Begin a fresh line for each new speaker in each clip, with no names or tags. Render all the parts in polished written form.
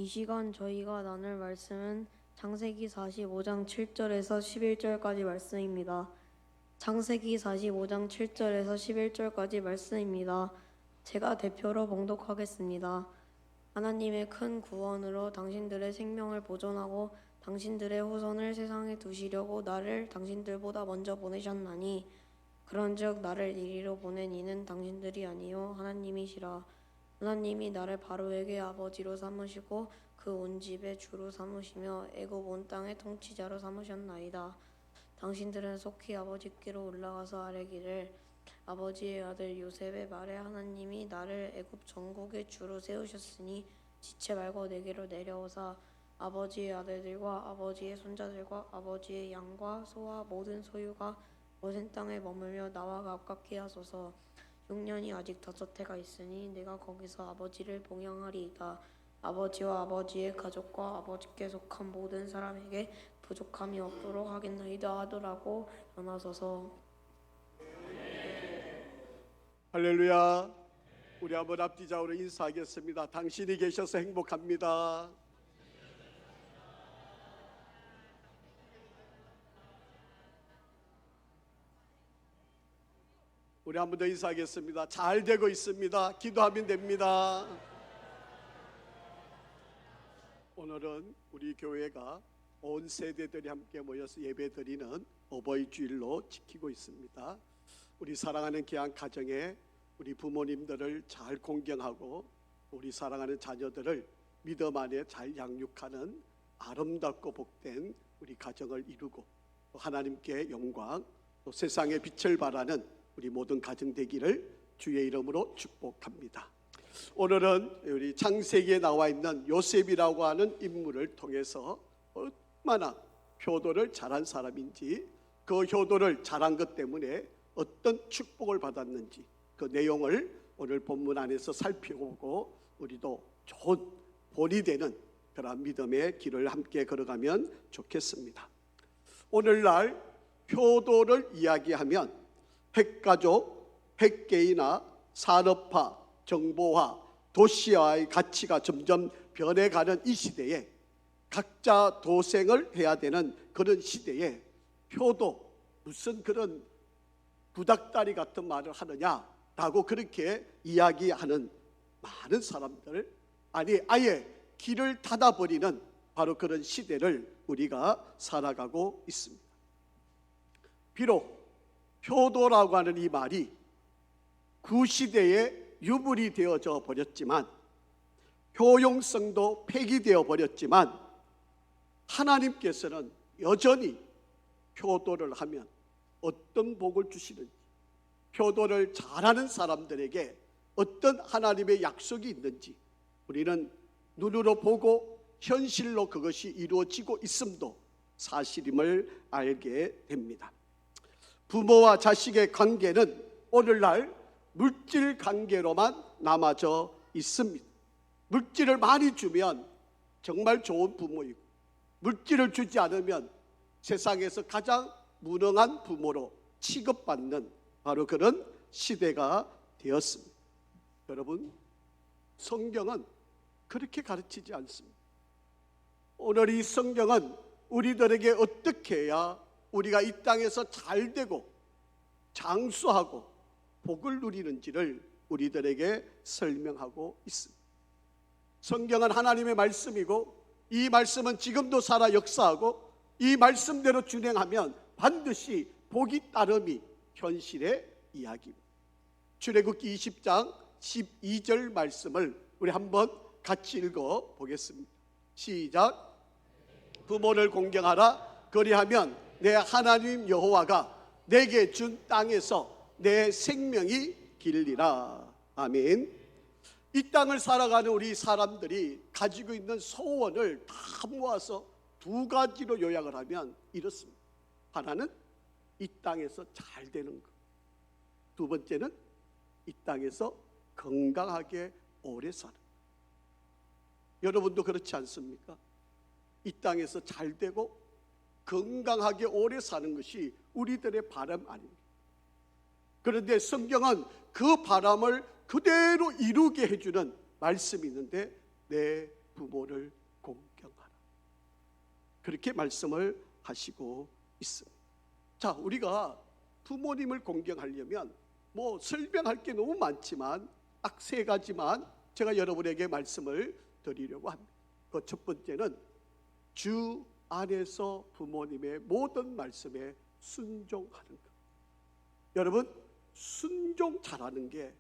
이 시간 저희가 나눌 말씀은 창세기 45장 7절에서 11절까지 말씀입니다. 창세기 45장 7절에서 11절까지 말씀입니다. 제가 대표로 봉독하겠습니다. 하나님의 큰 구원으로 당신들의 생명을 보존하고 당신들의 후손을 세상에 두시려고 나를 당신들보다 먼저 보내셨나니 그런즉 나를 이리로 보낸 이는 당신들이 아니요 하나님이시라. 하나님이 나를 바로에게 아버지로 삼으시고 그 온 집의 주로 삼으시며 애굽 온 땅의 통치자로 삼으셨나이다. 당신들은 속히 아버지께로 올라가서 아뢰기를 아버지의 아들 요셉의 말에 하나님이 나를 애굽 전국의 주로 세우셨으니 지체 말고 내게로 내려오사 아버지의 아들들과 아버지의 손자들과 아버지의 양과 소와 모든 소유가 모든 땅에 머물며 나와 가깝게 하소서. 6년이 아직 5해가 있으니 내가 거기서 아버지를 봉양하리이다. 아버지와 아버지의 가족과 아버지께 속한 모든 사람에게 부족함이 없도록 하겠나이다 하더라고 연하소서.
할렐루야. 우리 한번 앞뒤좌우로 인사하겠습니다. 당신이 계셔서 행복합니다. 우리 한 번 더 인사하겠습니다. 잘 되고 있습니다. 기도하면 됩니다. 오늘은 우리 교회가 온 세대들이 함께 모여서 예배드리는 어버이 주일로 지키고 있습니다. 우리 사랑하는 귀한 가정에 우리 부모님들을 잘 공경하고 우리 사랑하는 자녀들을 믿음 안에 잘 양육하는 아름답고 복된 우리 가정을 이루고 또 하나님께 영광 또 세상에 빛을 발하는 우리 모든 가정 되기를 주의 이름으로 축복합니다. 오늘은 우리 창세기에 나와 있는 요셉이라고 하는 인물을 통해서 얼마나 효도를 잘한 사람인지 그 효도를 잘한 것 때문에 어떤 축복을 받았는지 그 내용을 오늘 본문 안에서 살펴보고 우리도 좋은 본이 되는 그런 믿음의 길을 함께 걸어가면 좋겠습니다. 오늘날 효도를 이야기하면 핵가족, 핵개인화, 산업화, 정보화, 도시화의 가치가 점점 변해가는 이 시대에 각자 도생을 해야 되는 그런 시대에 효도, 무슨 그런 구닥다리 같은 말을 하느냐라고 그렇게 이야기하는 많은 사람들, 아니 아예 길을 닫아버리는 바로 그런 시대를 우리가 살아가고 있습니다. 비록 효도라고 하는 이 말이 구시대에 유물이 되어져 버렸지만 효용성도 폐기되어 버렸지만 하나님께서는 여전히 효도를 하면 어떤 복을 주시는지, 효도를 잘하는 사람들에게 어떤 하나님의 약속이 있는지 우리는 눈으로 보고 현실로 그것이 이루어지고 있음도 사실임을 알게 됩니다. 부모와 자식의 관계는 오늘날 물질 관계로만 남아져 있습니다. 물질을 많이 주면 정말 좋은 부모이고 물질을 주지 않으면 세상에서 가장 무능한 부모로 취급받는 바로 그런 시대가 되었습니다. 여러분, 성경은 그렇게 가르치지 않습니다. 오늘 이 성경은 우리들에게 어떻게 해야 우리가 이 땅에서 잘 되고 장수하고 복을 누리는지를 우리들에게 설명하고 있습니다. 성경은 하나님의 말씀이고 이 말씀은 지금도 살아 역사하고 이 말씀대로 준행하면 반드시 복이 따름이 현실의 이야기입니다. 출애굽기 20장 12절 말씀을 우리 한번 같이 읽어 보겠습니다. 시작. 부모를 공경하라. 그리하면 내 하나님 여호와가 내게 준 땅에서 내 생명이 길리라. 아멘. 이 땅을 살아가는 우리 사람들이 가지고 있는 소원을 다 모아서 두 가지로 요약을 하면 이렇습니다. 하나는 이 땅에서 잘 되는 것, 두 번째는 이 땅에서 건강하게 오래 사는 것. 여러분도 그렇지 않습니까? 이 땅에서 잘 되고 건강하게 오래 사는 것이 우리들의 바람 아닙니까? 그런데 성경은 그 바람을 그대로 이루게 해주는 말씀이 있는데 내 부모를 공경하라. 그렇게 말씀을 하시고 있습니다. 자, 우리가 부모님을 공경하려면 뭐 설명할 게 너무 많지만 딱 세 가지만 제가 여러분에게 말씀을 드리려고 합니다. 그 첫 번째는 주 안에서 부모님의 모든 말씀에 순종하는 것. 여러분, 순종 잘하는 게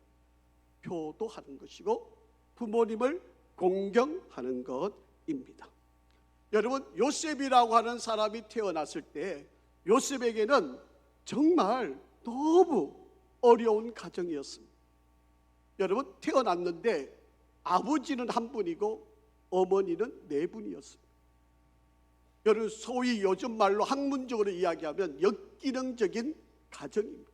효도하는 것이고 부모님을 공경하는 것입니다. 여러분, 요셉이라고 하는 사람이 태어났을 때 요셉에게는 정말 너무 어려운 가정이었습니다. 여러분, 태어났는데 아버지는 한 분이고 어머니는 네 분이었습니다. 여러분, 소위 요즘 말로 학문적으로 이야기하면 역기능적인 가정입니다.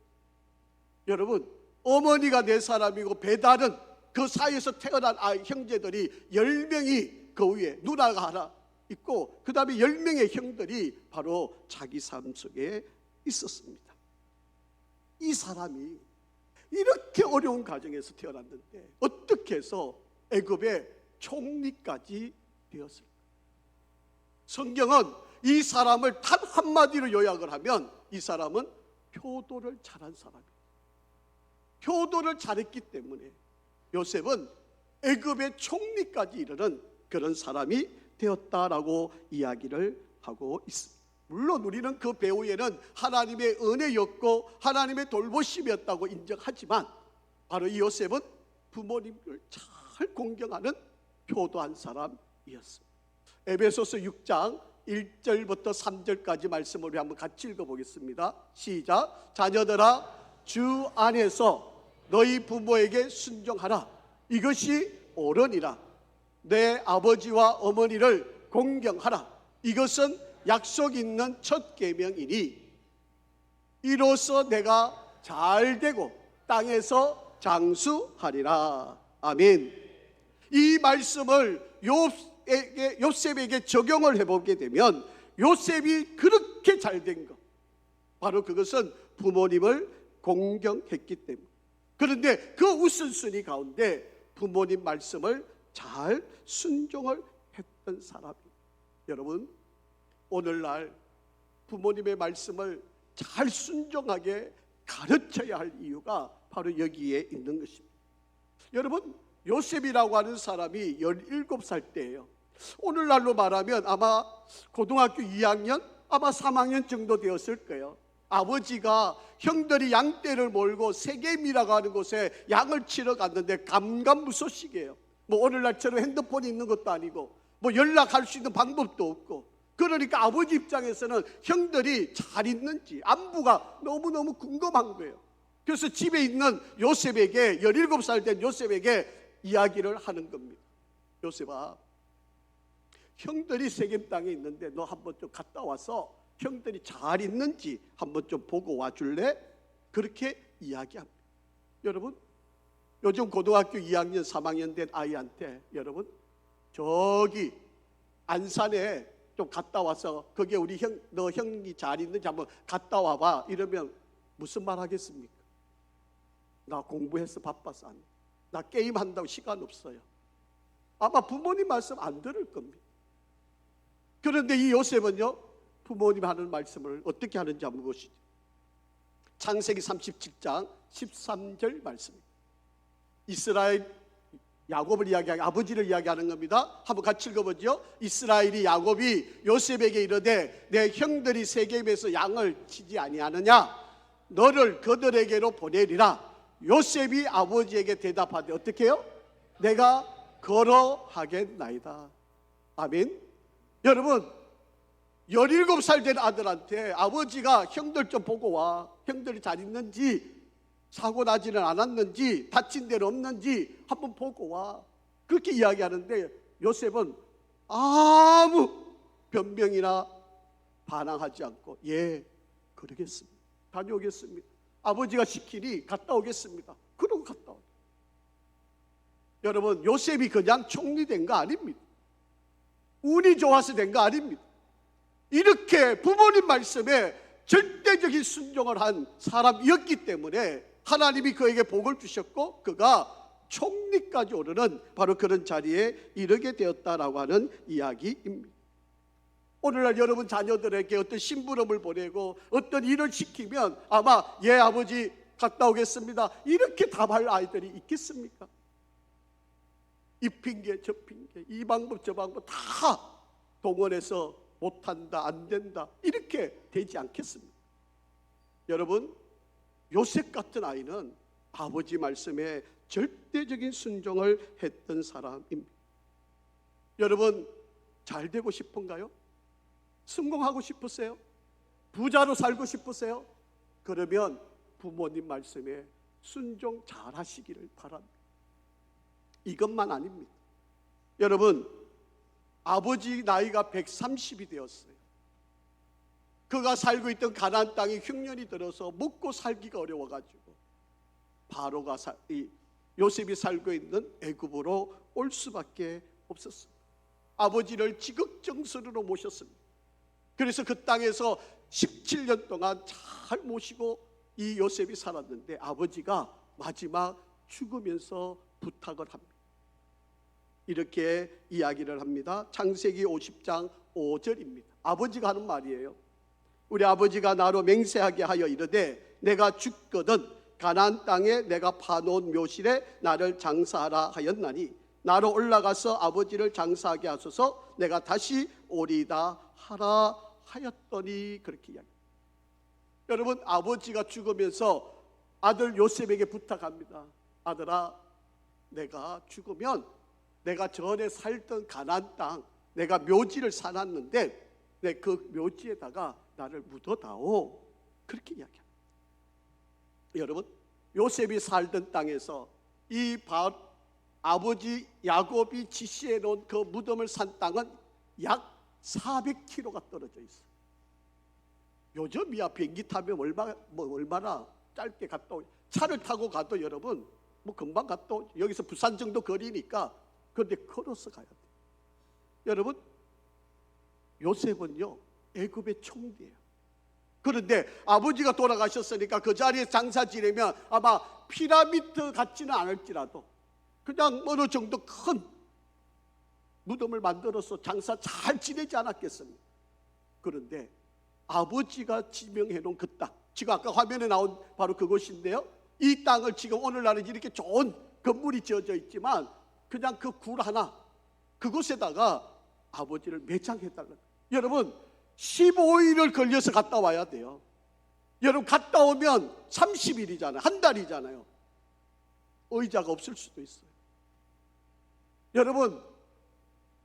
여러분, 어머니가 네 사람이고 배달은 그 사이에서 태어난 형제들이 10명이 그 위에 누나가 하나 있고 그 다음에 10명의 형들이 바로 자기 삶 속에 있었습니다. 이 사람이 이렇게 어려운 가정에서 태어났는데 어떻게 해서 애굽의 총리까지 되었을까? 성경은 이 사람을 단 한마디로 요약을 하면 이 사람은 효도를 잘한 사람이에요. 효도를 잘했기 때문에 요셉은 애굽의 총리까지 이르는 그런 사람이 되었다라고 이야기를 하고 있습니다. 물론 우리는 그 배후에는 하나님의 은혜였고 하나님의 돌보심이었다고 인정하지만 바로 이 요셉은 부모님을 잘 공경하는 효도한 사람이었습니다. 에베소서 6장 1절부터 3절까지 말씀을 우리 한번 같이 읽어보겠습니다. 시작. 자녀들아, 주 안에서 너희 부모에게 순종하라. 이것이 옳으니라. 내 아버지와 어머니를 공경하라. 이것은 약속 있는 첫 계명이니 이로써 내가 잘되고 땅에서 장수하리라. 아멘. 이 말씀을 요셉에게 적용을 해보게 되면 요셉이 그렇게 잘된 것, 바로 그것은 부모님을 공경했기 때문에. 그런데 그 우선순위 가운데 부모님 말씀을 잘 순종을 했던 사람입니다. 여러분, 오늘날 부모님의 말씀을 잘 순종하게 가르쳐야 할 이유가 바로 여기에 있는 것입니다. 여러분, 요셉이라고 하는 사람이 17살 때예요. 오늘날로 말하면 아마 고등학교 2학년, 아마 3학년 정도 되었을 거예요. 아버지가 형들이 양떼를 몰고 세겜이라고 하는 곳에 양을 치러 갔는데 감감무소식이에요. 뭐 오늘날처럼 핸드폰이 있는 것도 아니고 뭐 연락할 수 있는 방법도 없고, 그러니까 아버지 입장에서는 형들이 잘 있는지 안부가 너무너무 궁금한 거예요. 그래서 집에 있는 요셉에게, 17살 된 요셉에게 이야기를 하는 겁니다. 요셉아, 형들이 세겜 땅에 있는데 너 한번 좀 갔다 와서 형들이 잘 있는지 한번 좀 보고 와줄래? 그렇게 이야기합니다. 여러분, 요즘 고등학교 2학년 3학년 된 아이한테 여러분, 저기 안산에 좀 갔다 와서 거기에 우리 너 형이 잘 있는지 한번 갔다 와봐 이러면 무슨 말 하겠습니까? 나 공부해서 바빠서 안 돼. 나 게임한다고 시간 없어요. 아마 부모님 말씀 안 들을 겁니다. 그런데 이 요셉은요, 부모님 하는 말씀을 어떻게 하는지 한번 보시죠. 창세기 37장 13절 말씀입니다. 이스라엘 야곱을 이야기하고 아버지를 이야기하는 겁니다. 한번 같이 읽어보죠. 이스라엘이 야곱이 요셉에게 이르되 내 형들이 세겜에서 양을 치지 아니하느냐, 너를 그들에게로 보내리라. 요셉이 아버지에게 대답하되 어떻게 해요? 내가 걸어하겠나이다. 아멘. 여러분, 17살 된 아들한테 아버지가 형들 좀 보고 와, 형들이 잘 있는지, 사고 나지는 않았는지, 다친 데는 없는지 한번 보고 와, 그렇게 이야기하는데 요셉은 아무 변명이나 반항하지 않고 예, 그러겠습니다. 다녀오겠습니다. 아버지가 시키니 갔다 오겠습니다. 그러고 갔다 오죠. 여러분, 요셉이 그냥 총리 된 거 아닙니다. 운이 좋아서 된 거 아닙니다. 이렇게 부모님 말씀에 절대적인 순종을 한 사람이었기 때문에 하나님이 그에게 복을 주셨고 그가 총리까지 오르는 바로 그런 자리에 이르게 되었다라고 하는 이야기입니다. 오늘날 여러분 자녀들에게 어떤 심부름을 보내고 어떤 일을 시키면 아마 예 아버지 갔다 오겠습니다 이렇게 답할 아이들이 있겠습니까? 이 핑계 저 핑계 이 방법 저 방법 다 동원해서 못한다 안 된다 이렇게 되지 않겠습니까? 여러분 요셉 같은 아이는 아버지 말씀에 절대적인 순종을 했던 사람입니다. 여러분 잘 되고 싶은가요? 성공하고 싶으세요? 부자로 살고 싶으세요? 그러면 부모님 말씀에 순종 잘 하시기를 바랍니다. 이것만 아닙니다. 여러분 아버지 나이가 130이 되었어요. 그가 살고 있던 가나안 땅이 흉년이 들어서 먹고 살기가 어려워가지고 바로가 요셉이 살고 있는 애굽으로 올 수밖에 없었습니다. 아버지를 지극정성으로 모셨습니다. 그래서 그 땅에서 17년 동안 잘 모시고 이 요셉이 살았는데 아버지가 마지막 죽으면서 부탁을 합니다. 이렇게 이야기를 합니다. 창세기 50장 5절입니다. 아버지가 하는 말이에요. 우리 아버지가 나로 맹세하게 하여 이르되 내가 죽거든 가나안 땅에 내가 파놓은 묘실에 나를 장사하라 하였나니 나로 올라가서 아버지를 장사하게 하소서 내가 다시 오리다 하라 하였더니 그렇게 이야기합니다. 여러분 아버지가 죽으면서 아들 요셉에게 부탁합니다. 아들아 내가 죽으면 내가 전에 살던 가나안 땅 내가 묘지를 사놨는데 내 그 묘지에다가 나를 묻어다오 그렇게 이야기합니다. 여러분 요셉이 살던 땅에서 이 아버지 야곱이 지시해 놓은 그 무덤을 산 땅은 약 400km가 떨어져 있어요. 요즘이야 비행기 타면 얼마나 짧게 갔다 오죠. 차를 타고 가도 여러분 뭐 금방 갔다 오죠. 여기서 부산 정도 거리니까. 그런데 걸어서 가야 돼요. 여러분 요셉은요 애굽의 총리예요. 그런데 아버지가 돌아가셨으니까 그 자리에 장사 지내면 아마 피라미드 같지는 않을지라도 그냥 어느 정도 큰 무덤을 만들어서 장사 잘 지내지 않았겠습니까? 그런데 아버지가 지명해 놓은 그 땅, 지금 아까 화면에 나온 바로 그곳인데요. 이 땅을 지금 오늘날은 이렇게 좋은 건물이 지어져 있지만 그냥 그 굴 하나 그곳에다가 아버지를 매장해달라. 여러분 15일을 걸려서 갔다 와야 돼요. 여러분 갔다 오면 30일이잖아요. 한 달이잖아요. 의자가 없을 수도 있어요. 여러분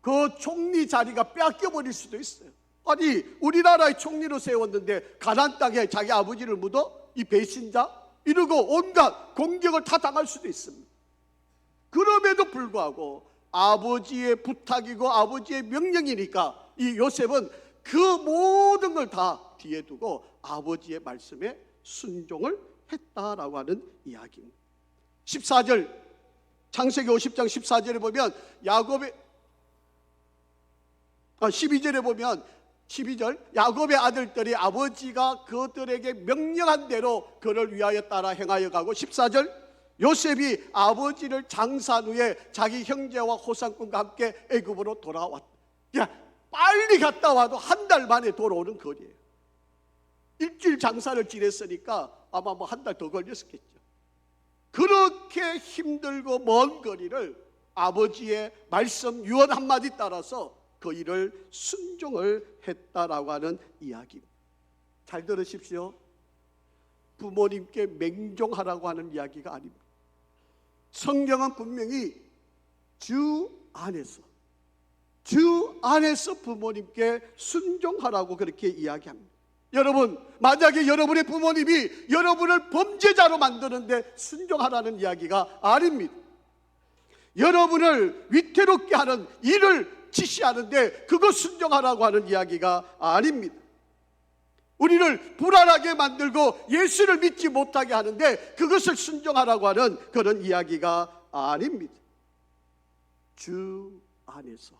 그 총리 자리가 뺏겨버릴 수도 있어요. 아니 우리나라의 총리로 세웠는데 가나안 땅에 자기 아버지를 묻어? 이 배신자? 이러고 온갖 공격을 다 당할 수도 있습니다. 그럼에도 불구하고 아버지의 부탁이고 아버지의 명령이니까 이 요셉은 그 모든 걸 다 뒤에 두고 아버지의 말씀에 순종을 했다라고 하는 이야기입니다. 14절 창세기 50장 14절에 보면 야곱의 12절에 보면 12절 야곱의 아들들이 아버지가 그들에게 명령한 대로 그를 위하여 따라 행하여 가고 14절 요셉이 아버지를 장사한 후에 자기 형제와 호상꾼과 함께 애굽으로 돌아왔다. 야, 빨리 갔다 와도 한 달 만에 돌아오는 거리예요. 일주일 장사를 지냈으니까 아마 뭐 한 달 더 걸렸겠죠. 그렇게 힘들고 먼 거리를 아버지의 말씀 유언 한마디 따라서 그 일을 순종을 했다라고 하는 이야기입니다. 잘 들으십시오. 부모님께 맹종하라고 하는 이야기가 아닙니다. 성경은 분명히 주 안에서 부모님께 순종하라고 그렇게 이야기합니다. 여러분 만약에 여러분의 부모님이 여러분을 범죄자로 만드는데 순종하라는 이야기가 아닙니다. 여러분을 위태롭게 하는 일을 지시하는데 그것 순종하라고 하는 이야기가 아닙니다. 우리를 불안하게 만들고 예수를 믿지 못하게 하는데 그것을 순종하라고 하는 그런 이야기가 아닙니다. 주 안에서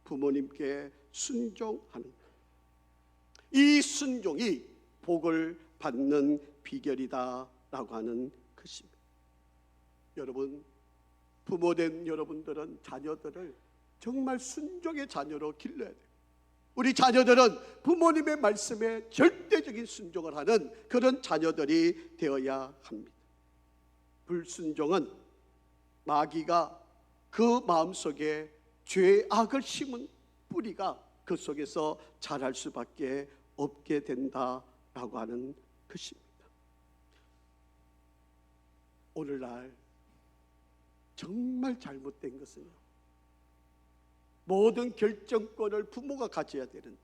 부모님께 순종하는 이 순종이 복을 받는 비결이다라고 하는 것입니다. 여러분, 부모된 여러분들은 자녀들을 정말 순종의 자녀로 길러야 돼요. 우리 자녀들은 부모님의 말씀에 절대적인 순종을 하는 그런 자녀들이 되어야 합니다. 불순종은 마귀가 그 마음속에 죄의 악을 심은 뿌리가 그 속에서 자랄 수밖에 없게 된다라고 하는 것입니다. 오늘날 정말 잘못된 것은요, 모든 결정권을 부모가 가져야 되는데,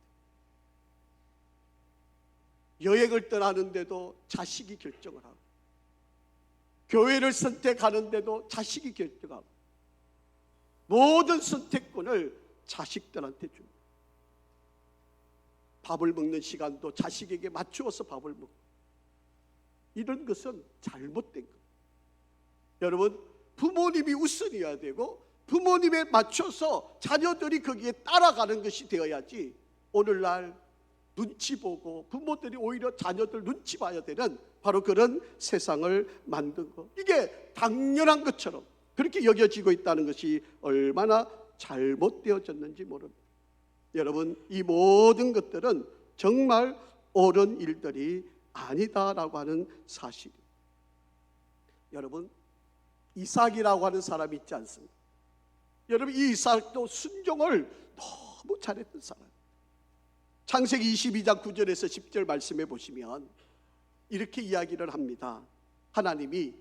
여행을 떠나는데도 자식이 결정을 하고, 교회를 선택하는데도 자식이 결정하고, 모든 선택권을 자식들한테 줍니다. 밥을 먹는 시간도 자식에게 맞추어서 밥을 먹고, 이런 것은 잘못된 것. 여러분, 부모님이 우선이어야 되고 부모님에 맞춰서 자녀들이 거기에 따라가는 것이 되어야지, 오늘날 눈치 보고 부모들이 오히려 자녀들 눈치 봐야 되는 바로 그런 세상을 만든 것, 이게 당연한 것처럼 그렇게 여겨지고 있다는 것이 얼마나 잘못되어졌는지 모릅니다. 여러분, 이 모든 것들은 정말 옳은 일들이 아니다라고 하는 사실입니다. 여러분, 이삭이라고 하는 사람이 있지 않습니까? 여러분, 이 이삭도 순종을 너무 잘했던 사람. 창세기 22장 9절에서 10절 말씀해 보시면 이렇게 이야기를 합니다. 하나님이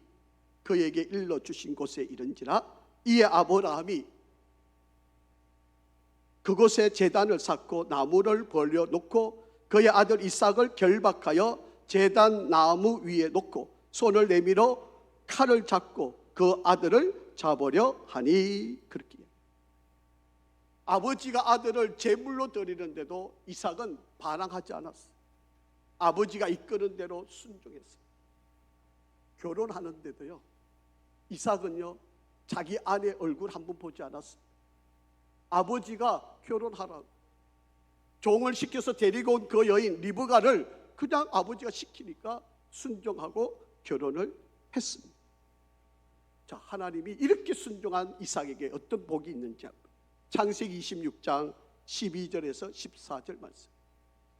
그에게 일러주신 곳에 이른지라 이에 아브라함이 그곳에 제단을 쌓고 나무를 벌려놓고 그의 아들 이삭을 결박하여 제단 나무 위에 놓고 손을 내밀어 칼을 잡고 그 아들을 잡으려 하니. 그렇게 아버지가 아들을 제물로 드리는데도 이삭은 반항하지 않았어요. 아버지가 이끄는 대로 순종했어요. 결혼하는데도요, 이삭은요 자기 아내 얼굴 한번 보지 않았어요. 아버지가 결혼하라고 종을 시켜서 데리고 온 그 여인 리브가를 그냥 아버지가 시키니까 순종하고 결혼을 했습니다. 자, 하나님이 이렇게 순종한 이삭에게 어떤 복이 있는지 창세기 26장 12절에서 14절 말씀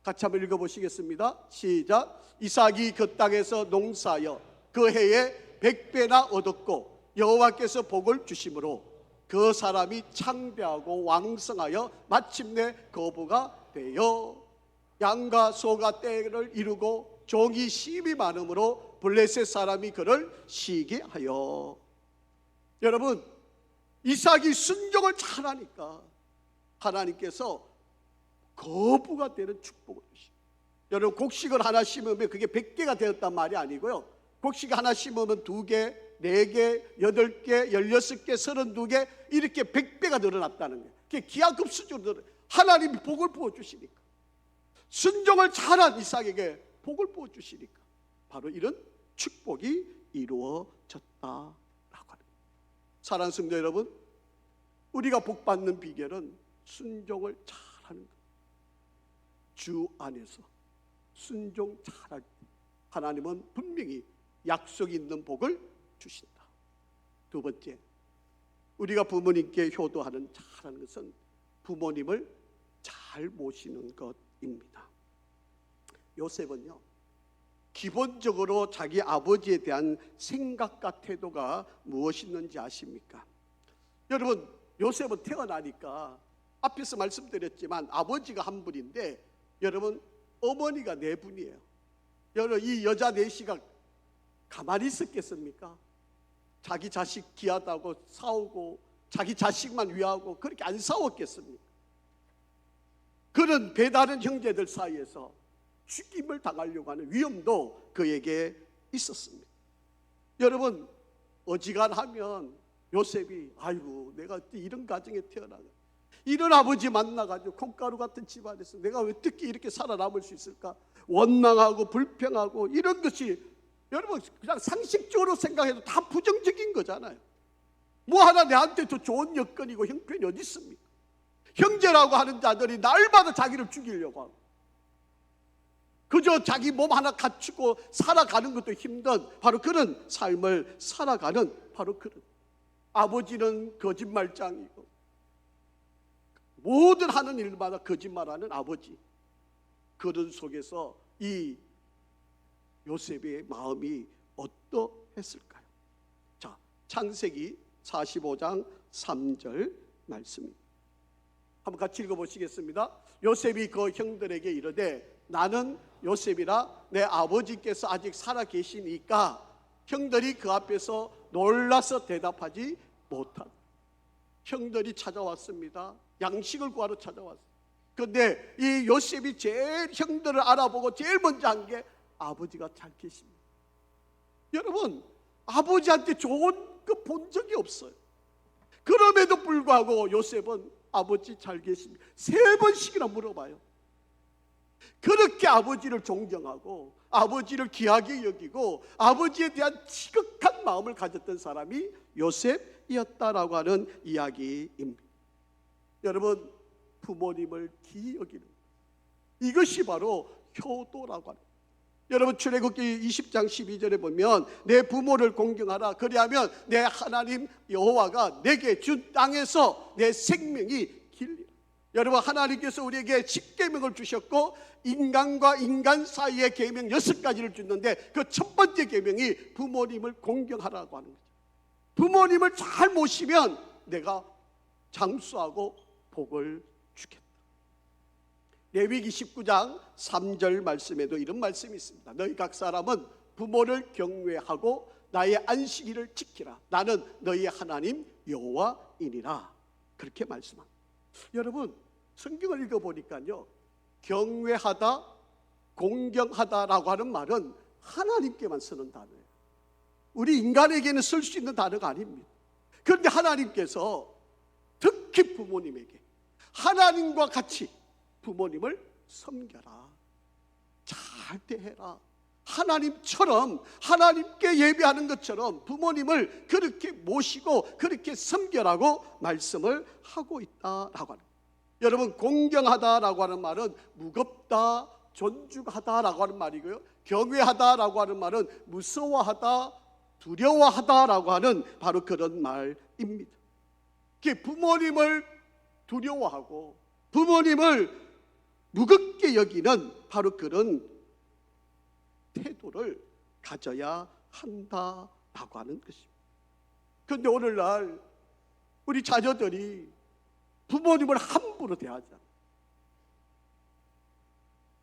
같이 한번 읽어보시겠습니다. 시작. 이삭이 그 땅에서 농사하여 그 해에 100배나 얻었고 여호와께서 복을 주심으로 그 사람이 창대하고 왕성하여 마침내 거부가 되어 양과 소가 떼를 이루고 종이 심이 많음으로 블레셋 사람이 그를 시게 하여. 여러분, 이삭이 순종을 잘하니까 하나님께서 거부가 되는 축복을 주십니다. 여러분, 곡식을 하나 심으면 그게 100개가 되었단 말이 아니고요, 곡식 하나 심으면 2개, 4개, 8개, 16개, 32개 이렇게 100배가 늘어났다는 거예요. 그게 기하급 수준으로 하나님이 복을 부어주시니까, 순종을 잘한 이삭에게 복을 부어주시니까 바로 이런 축복이 이루어졌다라고 합니다. 사랑하는 성도 여러분, 우리가 복받는 비결은 순종을 잘하는 것. 주 안에서 순종 잘할 때 하나님은 분명히 약속이 있는 복을 주신다. 두 번째, 우리가 부모님께 효도하는 잘하는 것은 부모님을 잘 모시는 것입니다. 요셉은요, 기본적으로 자기 아버지에 대한 생각과 태도가 무엇이었는지 아십니까? 여러분, 요셉은 태어나니까 앞에서 말씀드렸지만 아버지가 한 분인데, 여러분, 어머니가 4분이에요. 여러분, 이 여자 4씨가 가만히 있었겠습니까? 자기 자식 귀하다고 싸우고 자기 자식만 위하고 그렇게 안 싸웠겠습니까? 그런 배다른 형제들 사이에서 죽임을 당하려고 하는 위험도 그에게 있었습니다. 여러분, 어지간하면 요셉이 아이고 내가 이런 가정에 태어나가 이런 아버지 만나가지고 콩가루 같은 집안에서 내가 어떻게 이렇게 살아남을 수 있을까, 원망하고 불평하고 이런 것이 여러분 그냥 상식적으로 생각해도 다 부정적인 거잖아요. 뭐 하나 내한테 더 좋은 여건이고 형편이 어디 있습니까? 형제라고 하는 자들이 날마다 자기를 죽이려고 하고 그저 자기 몸 하나 갖추고 살아가는 것도 힘든 바로 그런 삶을 살아가는 바로 그런 아버지는 거짓말장이고 모든 하는 일마다 거짓말하는 아버지, 그런 속에서 이 요셉의 마음이 어떠했을까요? 자, 창세기 45장 3절 말씀입니다. 한번 같이 읽어보시겠습니다. 요셉이 그 형들에게 이르되 나는 요셉이라 내 아버지께서 아직 살아계시니까 형들이 그 앞에서 놀라서 대답하지 못하다. 형들이 찾아왔습니다. 양식을 구하러 찾아왔어요. 그런데 이 요셉이 제일 형들을 알아보고 제일 먼저 한 게 아버지가 잘 계십니다. 여러분, 아버지한테 좋은 거 본 적이 없어요. 그럼에도 불구하고 요셉은 아버지 잘 계십니다. 3번씩이나 물어봐요. 그렇게 아버지를 존경하고 아버지를 귀하게 여기고 아버지에 대한 지극한 마음을 가졌던 사람이 요셉이었다라고 하는 이야기입니다. 여러분, 부모님을 귀히 여기는 이것이 바로 효도라고 합니다. 여러분, 출애굽기 20장 12절에 보면 내 부모를 공경하라. 그리하면 내 하나님 여호와가 내게 준 땅에서 내 생명이 길리라. 여러분, 하나님께서 우리에게 10계명을 주셨고 인간과 인간 사이의 계명 6가지를 줬는데 그 첫 번째 계명이 부모님을 공경하라고 하는 거죠. 부모님을 잘 모시면 내가 장수하고 복을 주겠다. 레위기 19장 3절 말씀에도 이런 말씀이 있습니다. 너희 각 사람은 부모를 경외하고 나의 안식일을 지키라. 나는 너희 하나님 여호와이니라. 그렇게 말씀합니다. 여러분, 성경을 읽어보니까요, 경외하다, 공경하다라고 하는 말은 하나님께만 쓰는 단어예요. 우리 인간에게는 쓸 수 있는 단어가 아닙니다. 그런데 하나님께서 특히 부모님에게 하나님과 같이 부모님을 섬겨라, 잘 대해라, 하나님처럼 하나님께 예배하는 것처럼 부모님을 그렇게 모시고 그렇게 섬겨라고 말씀을 하고 있다라고 하는. 여러분, 공경하다라고 하는 말은 무겁다, 존중하다라고 하는 말이고요, 경외하다라고 하는 말은 무서워하다, 두려워하다라고 하는 바로 그런 말입니다. 부모님을 두려워하고 부모님을 무겁게 여기는 바로 그런 태도를 가져야 한다라고 하는 것입니다. 그런데 오늘날 우리 자녀들이 부모님을 함부로 대하지 않아요.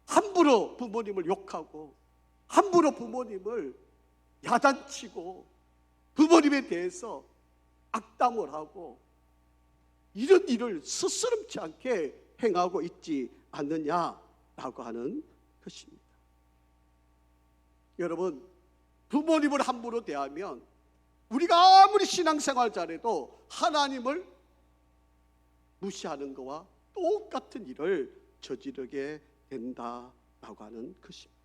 함부로 부모님을 욕하고 함부로 부모님을 야단치고 부모님에 대해서 악담을 하고 이런 일을 스스럼치 않게 행하고 있지 않느냐라고 하는 것입니다. 여러분, 부모님을 함부로 대하면 우리가 아무리 신앙생활 잘해도 하나님을 무시하는 것과 똑같은 일을 저지르게 된다라고 하는 것입니다.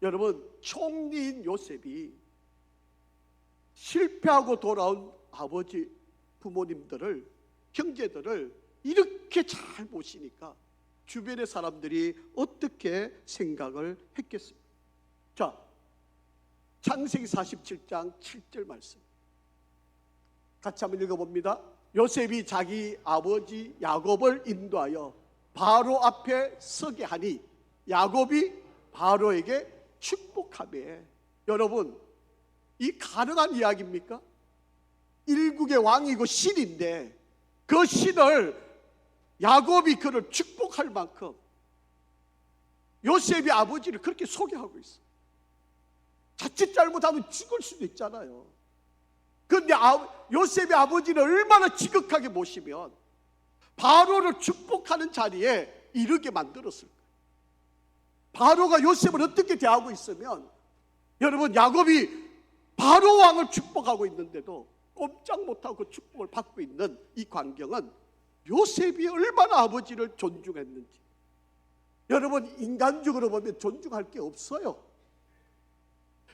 여러분, 총리인 요셉이 실패하고 돌아온 아버지, 부모님들을, 형제들을 이렇게 잘 모시니까 주변의 사람들이 어떻게 생각을 했겠습니까? 자, 창세기 47장 7절 말씀 같이 한번 읽어봅니다. 요셉이 자기 아버지 야곱을 인도하여 바로 앞에 서게 하니 야곱이 바로에게 축복하며. 여러분, 이 가능한 이야기입니까? 일국의 왕이고 신인데 그 신을 야곱이 그를 축복할 만큼 요셉이 아버지를 그렇게 소개하고 있어요. 자칫 잘못하면 죽을 수도 있잖아요. 그런데 요셉의 아버지를 얼마나 지극하게 모시면 바로를 축복하는 자리에 이르게 만들었을까요? 바로가 요셉을 어떻게 대하고 있으면, 여러분, 야곱이 바로 왕을 축복하고 있는데도 꼼짝 못하고 그 축복을 받고 있는 이 광경은 요셉이 얼마나 아버지를 존중했는지. 여러분, 인간적으로 보면 존중할 게 없어요.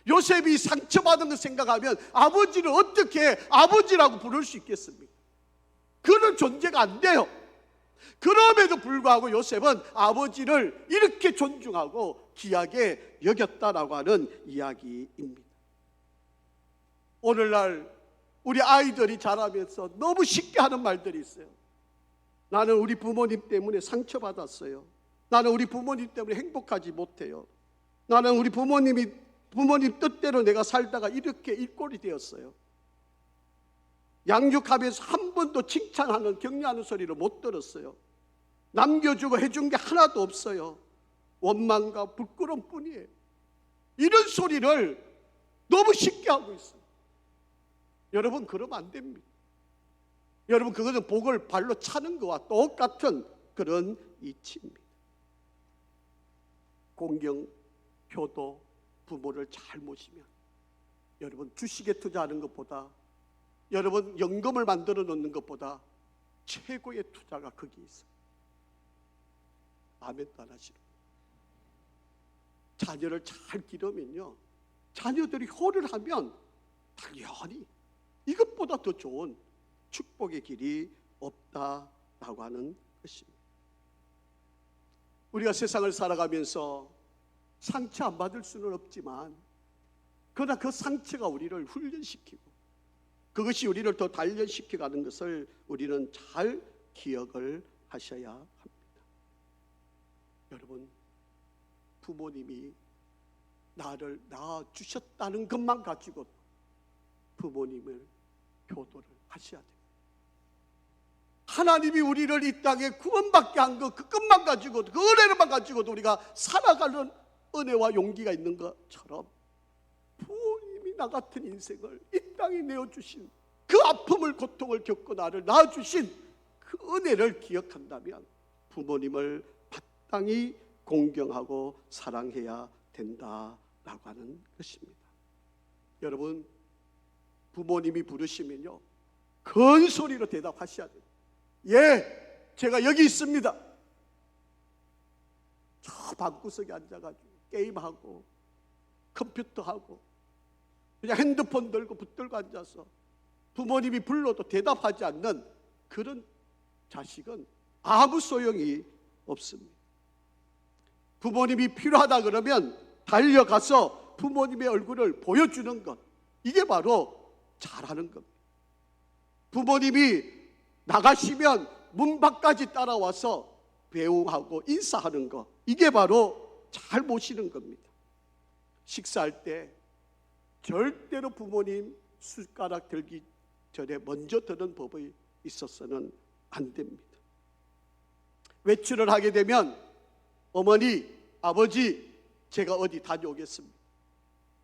요셉이 상처받은 걸 생각하면 아버지를 어떻게 아버지라고 부를 수 있겠습니까? 그런 존재가 안 돼요. 그럼에도 불구하고 요셉은 아버지를 이렇게 존중하고 귀하게 여겼다라고 하는 이야기입니다. 오늘날 우리 아이들이 자라면서 너무 쉽게 하는 말들이 있어요. 나는 우리 부모님 때문에 상처받았어요. 나는 우리 부모님 때문에 행복하지 못해요. 나는 우리 부모님 뜻대로 내가 살다가 이렇게 일꼴이 되었어요. 양육하면서 한 번도 칭찬하는 격려하는 소리를 못 들었어요. 남겨주고 해준 게 하나도 없어요. 원망과 부끄러움뿐이에요. 이런 소리를 너무 쉽게 하고 있어요. 여러분, 그러면 안 됩니다. 여러분, 그것은 복을 발로 차는 것과 똑같은 그런 이치입니다. 공경, 효도, 부모를 잘 모시면 여러분, 주식에 투자하는 것보다, 여러분 연금을 만들어 놓는 것보다 최고의 투자가 거기 있어요. 아멘도 안 하시는. 자녀를 잘 기르면요, 자녀들이 호를 하면 당연히 이것보다 더 좋은 축복의 길이 없다라고 하는 것입니다. 우리가 세상을 살아가면서 상처 안 받을 수는 없지만, 그러나 그 상처가 우리를 훈련시키고 그것이 우리를 더 단련시켜가는 것을 우리는 잘 기억을 하셔야 합니다. 여러분, 부모님이 나를 낳아주셨다는 것만 가지고 부모님을 효도를 하셔야 됩니다. 하나님이 우리를 이 땅에 구원받게 한 것, 그것만 가지고도, 그 은혜를만 가지고도 우리가 살아가는 은혜와 용기가 있는 것처럼, 부모님이 나 같은 인생을 이 땅에 내어주신 그 아픔을, 고통을 겪고 나를 낳아주신 그 은혜를 기억한다면 부모님을 마땅히 공경하고 사랑해야 된다라고 하는 것입니다. 여러분, 부모님이 부르시면요, 큰 소리로 대답하셔야 돼요. 예, 제가 여기 있습니다. 저 방구석에 앉아가지고 게임하고 컴퓨터하고 그냥 핸드폰 들고 붙들고 앉아서 부모님이 불러도 대답하지 않는 그런 자식은 아무 소용이 없습니다. 부모님이 필요하다 그러면 달려가서 부모님의 얼굴을 보여주는 것, 이게 바로 잘하는 겁니다. 부모님이 나가시면 문 밖까지 따라와서 배웅하고 인사하는 것, 이게 바로 잘 모시는 겁니다. 식사할 때 절대로 부모님 숟가락 들기 전에 먼저 드는 법이 있어서는 안 됩니다. 외출을 하게 되면 어머니, 아버지, 제가 어디 다녀오겠습니다.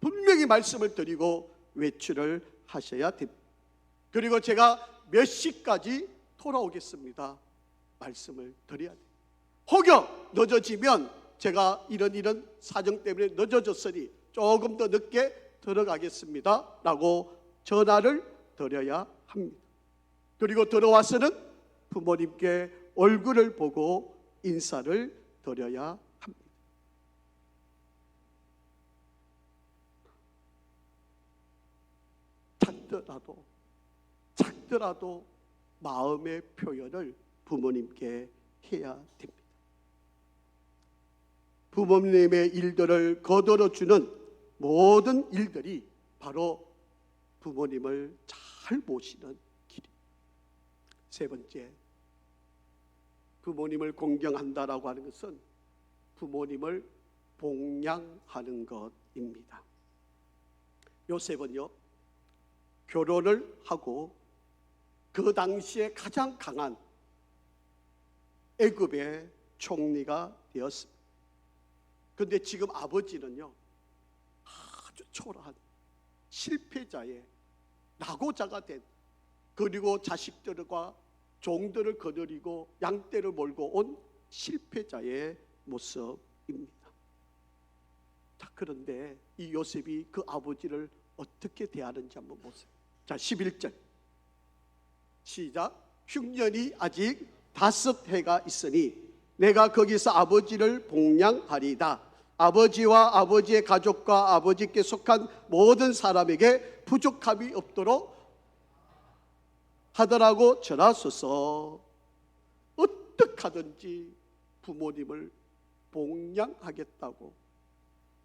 분명히 말씀을 드리고 외출을 하셔야 됩니다. 그리고 제가 몇 시까지 돌아오겠습니다. 말씀을 드려야 돼요. 혹여 늦어지면 제가 이런 사정 때문에 늦어졌으니 조금 더 늦게 들어가겠습니다 라고 전화를 드려야 합니다. 그리고 들어와서는 부모님께 얼굴을 보고 인사를 드려야 합니다. 작더라도 마음의 표현을 부모님께 해야 됩니다. 부모님의 일들을 거들어주는 모든 일들이 바로 부모님을 잘 모시는 길입니다. 세 번째, 부모님을 공경한다라고 하는 것은 부모님을 봉양하는 것입니다. 요셉은요, 결혼을 하고 그 당시에 가장 강한 애굽의 총리가 되었습니다. 그런데 지금 아버지는요, 아주 초라한 실패자의 낙오자가 된, 그리고 자식들과 종들을 거느리고 양떼를 몰고 온 실패자의 모습입니다. 자, 그런데 이 요셉이 그 아버지를 어떻게 대하는지 한번 보세요. 자, 11절 시작. 흉년이 아직 5해가 있으니 내가 거기서 아버지를 봉양하리다. 아버지와 아버지의 가족과 아버지께 속한 모든 사람에게 부족함이 없도록 하더라고 전하소서. 어떻게 하든지 부모님을 봉양하겠다고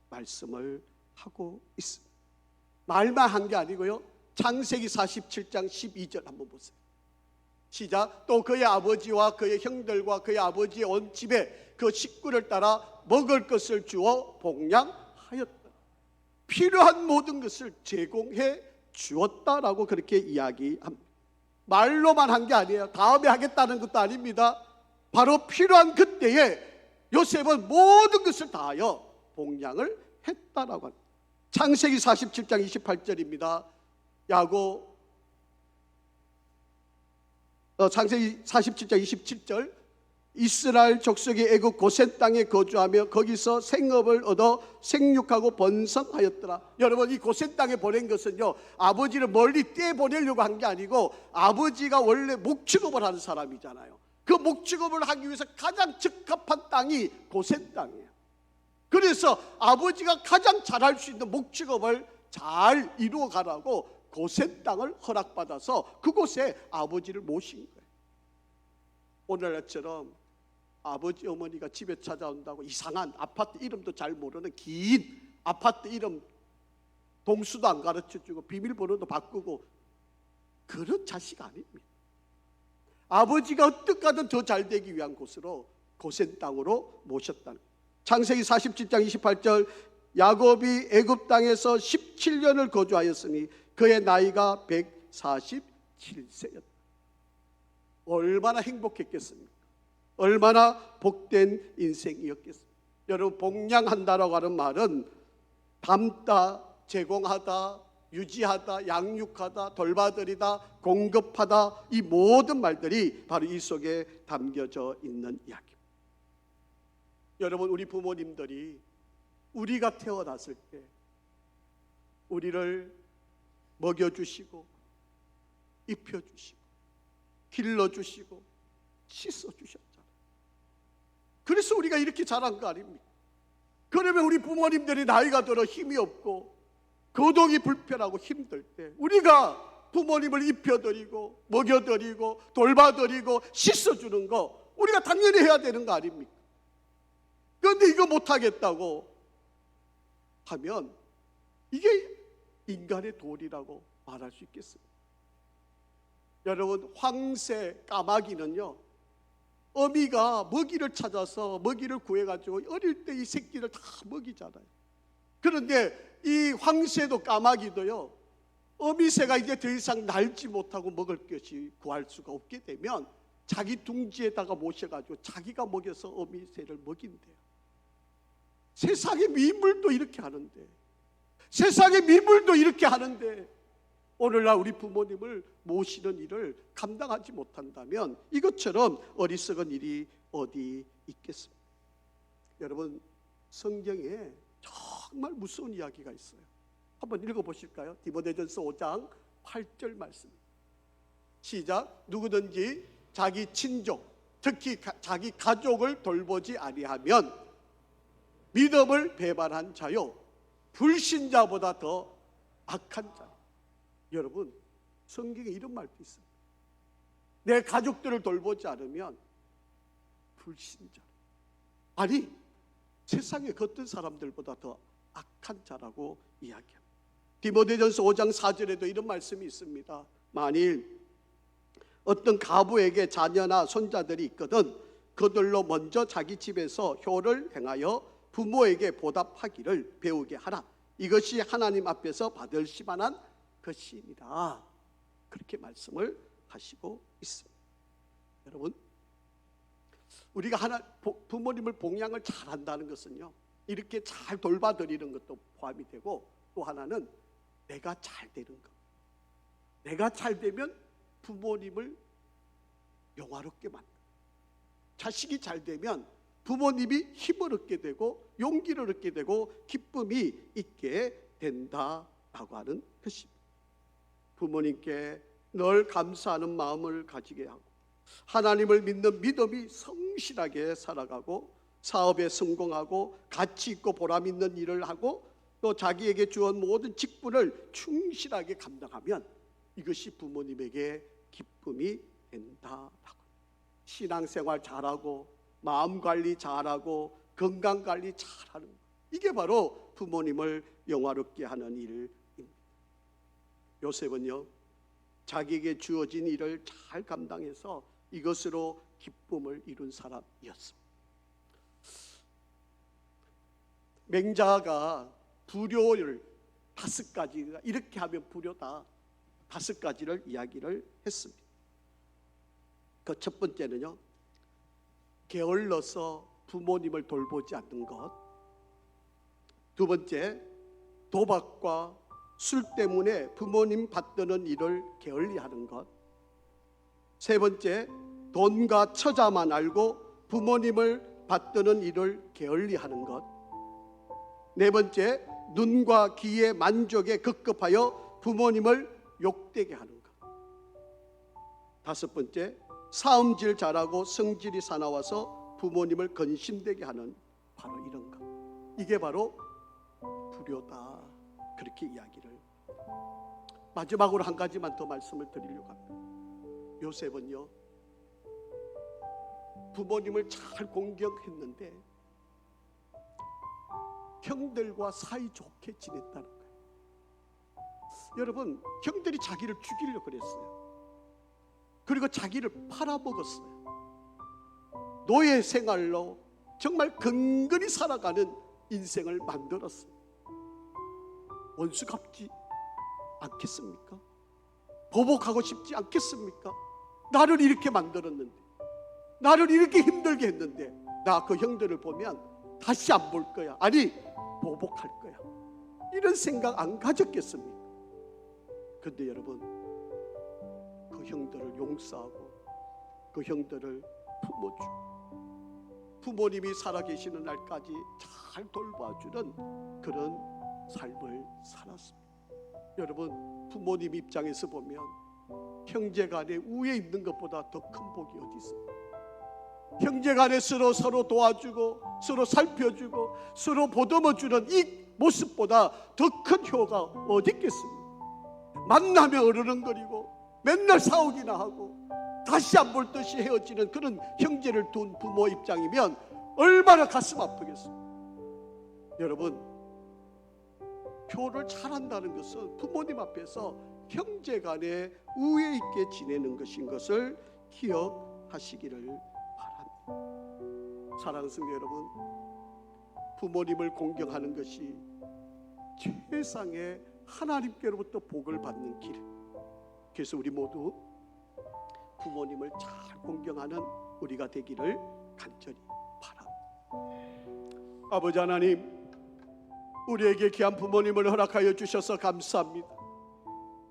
말씀을 하고 있습니다. 말만 한 게 아니고요, 창세기 47장 12절 한번 보세요. 시작. 또 그의 아버지와 그의 형들과 그의 아버지의 온 집에 그 식구를 따라 먹을 것을 주어 복량하였다. 필요한 모든 것을 제공해 주었다라고 그렇게 이야기합니다. 말로만 한 게 아니에요. 다음에 하겠다는 것도 아닙니다. 바로 필요한 그때에 요셉은 모든 것을 다하여 복량을 했다라고 합니다. 창세기 47장 28절입니다. 창세기 47장 27절. 이스라엘 족속이 애굽 고센 땅에 거주하며 거기서 생업을 얻어 생육하고 번성하였더라. 여러분, 이 고센 땅에 보낸 것은요, 아버지를 멀리 떼보내려고 한 게 아니고 아버지가 원래 목축업을 하는 사람이잖아요. 그 목축업을 하기 위해서 가장 적합한 땅이 고센 땅이에요. 그래서 아버지가 가장 잘할 수 있는 목축업을 잘 이루어 가라고 고센 땅을 허락받아서 그곳에 아버지를 모신 거예요. 오늘날처럼 아버지 어머니가 집에 찾아온다고 이상한 아파트 이름도 잘 모르는 긴 아파트 이름 동수도 안 가르쳐주고 비밀번호도 바꾸고 그런 자식 아닙니다. 아버지가 어떻게 하든 더 잘 되기 위한 곳으로 고센 땅으로 모셨다는 거예요. 창세기 47장 28절. 야곱이 애굽 땅에서 17년을 거주하였으니 그의 나이가 147세였다. 얼마나 행복했겠습니까? 얼마나 복된 인생이었겠습니까? 여러분, 복량한다라고 하는 말은 담다, 제공하다, 유지하다, 양육하다, 돌봐드리다, 공급하다, 이 모든 말들이 바로 이 속에 담겨져 있는 이야기입니다. 여러분, 우리 부모님들이 우리가 태어났을 때 우리를 먹여주시고 입혀주시고 길러주시고 씻어주셨잖아요. 그래서 우리가 이렇게 자란 거 아닙니까? 그러면 우리 부모님들이 나이가 들어 힘이 없고 거동이 불편하고 힘들 때 우리가 부모님을 입혀드리고 먹여드리고 돌봐드리고 씻어주는 거 우리가 당연히 해야 되는 거 아닙니까? 그런데 이거 못하겠다고 하면 이게 인간의 도리라고 말할 수 있겠습니다. 여러분, 황새 까마귀는요, 어미가 먹이를 찾아서 먹이를 구해가지고 어릴 때 이 새끼를 다 먹이잖아요. 그런데 이 황새도 까마귀도요, 어미새가 이제 더 이상 날지 못하고 먹을 것이 구할 수가 없게 되면 자기 둥지에다가 모셔가지고 자기가 먹여서 어미새를 먹인대요. 세상의 미물도 이렇게 하는데, 세상의 미물도 이렇게 하는데 오늘날 우리 부모님을 모시는 일을 감당하지 못한다면 이것처럼 어리석은 일이 어디 있겠습니까? 여러분, 성경에 정말 무서운 이야기가 있어요. 한번 읽어보실까요? 디모데전서 5장 8절 말씀. 시작. 누구든지 자기 친족, 특히 자기 가족을 돌보지 아니하면 믿음을 배반한 자요 불신자보다 더 악한 자. 여러분, 성경에 이런 말도 있어요. 내 가족들을 돌보지 않으면 불신자, 아니 세상의 어떤 사람들보다 더 악한 자라고 이야기합니다. 디모데전서 5장 4절에도 이런 말씀이 있습니다. 만일 어떤 가부에게 자녀나 손자들이 있거든 그들로 먼저 자기 집에서 효를 행하여 부모에게 보답하기를 배우게 하라. 이것이 하나님 앞에서 받을 시만한 것이니라. 그렇게 말씀을 하시고 있습니다. 여러분, 우리가 부모님을 복양을 잘한다는 것은요, 이렇게 잘 돌봐드리는 것도 포함이 되고, 또 하나는 내가 잘 되는 것. 내가 잘 되면 부모님을 영화롭게 만든다. 자식이 잘 되면 부모님이 힘을 얻게 되고 용기를 얻게 되고 기쁨이 있게 된다라고 하는 것입니다. 부모님께 늘 감사하는 마음을 가지게 하고 하나님을 믿는 믿음이 성실하게 살아가고 사업에 성공하고 가치 있고 보람 있는 일을 하고 또 자기에게 주은 모든 직분을 충실하게 감당하면 이것이 부모님에게 기쁨이 된다라고. 신앙생활 잘하고 마음관리 잘하고 건강관리 잘하는 것, 이게 바로 부모님을 영화롭게 하는 일입니다. 요셉은요, 자기에게 주어진 일을 잘 감당해서 이것으로 기쁨을 이룬 사람이었습니다. 맹자가 불효를 5가지, 이렇게 하면 불효다, 5가지를 이야기를 했습니다. 그 첫 번째는요, 게을러서 부모님을 돌보지 않는 것. 두 번째, 도박과 술 때문에 부모님 받드는 일을 게을리하는 것. 세 번째, 돈과 처자만 알고 부모님을 받드는 일을 게을리하는 것. 네 번째, 눈과 귀의 만족에 급급하여 부모님을 욕되게 하는 것. 다섯 번째, 사음질 잘하고 성질이 사나워서 부모님을 근심되게 하는 바로 이런 것. 이게 바로 불효다, 그렇게 이야기를. 마지막으로 한 가지만 더 말씀을 드리려고 합니다. 요셉은요, 부모님을 잘 공경했는데 형들과 사이좋게 지냈다는 거예요. 여러분, 형들이 자기를 죽이려고 그랬어요. 그리고 자기를 팔아먹었어요. 노예 생활로 정말 근근히 살아가는 인생을 만들었어요. 원수 갚지 않겠습니까? 보복하고 싶지 않겠습니까? 나를 이렇게 만들었는데, 나를 이렇게 힘들게 했는데, 나 그 형들을 보면 다시 안 볼 거야, 아니 보복할 거야, 이런 생각 안 가졌겠습니까? 근데 여러분, 그 형들을 용서하고 그 형들을 품어주고 부모님이 살아계시는 날까지 잘 돌봐주는 그런 삶을 살았습니다. 여러분, 부모님 입장에서 보면 형제간에 우애 있는 것보다 더 큰 복이 어디 있습니까? 형제간에 서로 도와주고 서로 살펴주고 서로 보듬어주는 이 모습보다 더 큰 효가 어디 있겠습니까? 만나면 어르렁거리고 맨날 싸우기나 하고 다시 안 볼 듯이 헤어지는 그런 형제를 둔 부모 입장이면 얼마나 가슴 아프겠어요. 여러분, 효를 잘한다는 것은 부모님 앞에서 형제간에 우애 있게 지내는 것인 것을 기억하시기를 바랍니다. 사랑하는 성도 여러분, 부모님을 공경하는 것이 최상의 하나님께로부터 복을 받는 길. 그래서 우리 모두 부모님을 잘 공경하는 우리가 되기를 간절히 바랍니다. 아버지 하나님, 우리에게 귀한 부모님을 허락하여 주셔서 감사합니다.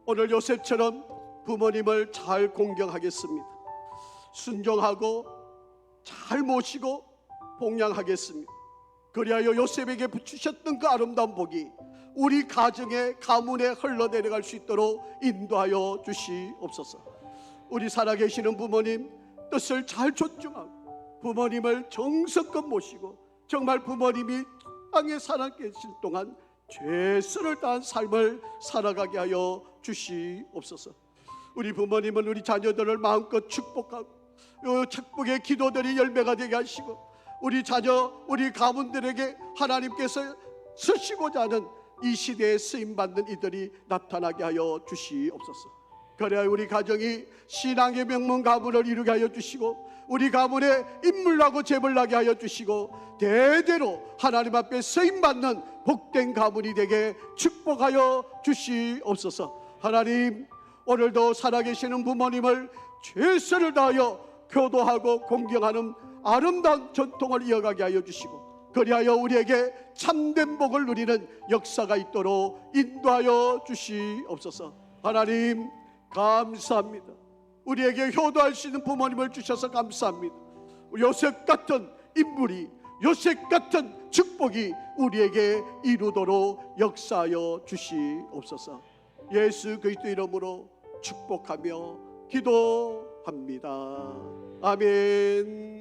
오늘 요셉처럼 부모님을 잘 공경하겠습니다. 순종하고 잘 모시고 봉양하겠습니다. 그리하여 요셉에게 주셨던 그 아름다운 복이 우리 가정의 가문에 흘러내려갈 수 있도록 인도하여 주시옵소서. 우리 살아계시는 부모님 뜻을 잘 존중하고 부모님을 정성껏 모시고 정말 부모님이 땅에 살아계실 동안 최선을 다한 삶을 살아가게 하여 주시옵소서. 우리 부모님은 우리 자녀들을 마음껏 축복하고 축복의 기도들이 열매가 되게 하시고 우리 자녀, 우리 가문들에게 하나님께서 쓰시고자 하는 이 시대에 쓰임받는 이들이 나타나게 하여 주시옵소서. 그래야 우리 가정이 신앙의 명문 가문을 이루게 하여 주시고 우리 가문에 인물나고 재벌나게 하여 주시고 대대로 하나님 앞에 쓰임받는 복된 가문이 되게 축복하여 주시옵소서. 하나님, 오늘도 살아계시는 부모님을 최선을 다하여 교도하고 공경하는 아름다운 전통을 이어가게 하여 주시고 그리하여 우리에게 참된 복을 누리는 역사가 있도록 인도하여 주시옵소서. 하나님, 감사합니다. 우리에게 효도할 수 있는 부모님을 주셔서 감사합니다. 요셉 같은 인물이, 요셉 같은 축복이 우리에게 이루도록 역사하여 주시옵소서. 예수 그리스도 이름으로 축복하며 기도합니다. 아멘.